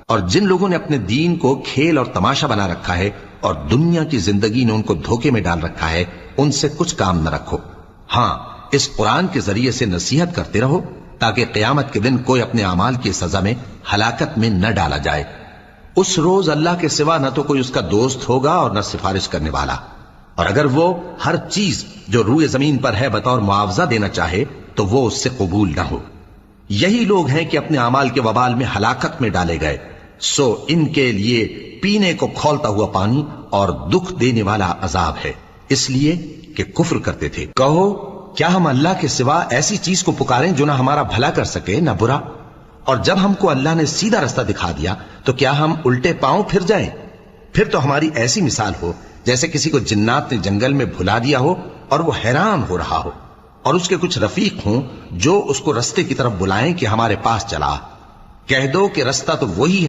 اور جن لوگوں نے اپنے دین کو کھیل اور تماشا بنا رکھا ہے اور دنیا کی زندگی نے ان کو دھوکے میں ڈال رکھا ہے، ان سے کچھ کام نہ رکھو۔ ہاں، اس قرآن کے ذریعے سے نصیحت کرتے رہو تاکہ قیامت کے دن کوئی اپنے اعمال کی سزا میں ہلاکت میں نہ ڈالا جائے۔ اس روز اللہ کے سوا نہ تو کوئی اس کا دوست ہوگا اور نہ سفارش کرنے والا، اور اگر وہ ہر چیز جو روئے زمین پر ہے بطور معاوضہ دینا چاہے تو وہ اس سے قبول نہ ہو۔ یہی لوگ ہیں کہ اپنے اعمال کے وبال میں ہلاکت میں ڈالے گئے، سو ان کے لیے پینے کو کھولتا ہوا پانی اور دکھ دینے والا عذاب ہے، اس لیے کہ کفر کرتے تھے۔ کہو، کیا ہم اللہ کے سوا ایسی چیز کو پکاریں جو نہ ہمارا بھلا کر سکے نہ برا؟ اور جب ہم کو اللہ نے سیدھا رستہ دکھا دیا تو کیا ہم الٹے پاؤں پھر جائیں؟ پھر تو ہماری ایسی مثال ہو جیسے کسی کو جنات نے جنگل میں بھلا دیا ہو اور وہ حیران ہو رہا ہو، اور اس کے کچھ رفیق ہوں جو اس کو رستے کی طرف بلائیں کہ ہمارے پاس چلا۔ کہہ دو کہ رستہ تو وہی ہے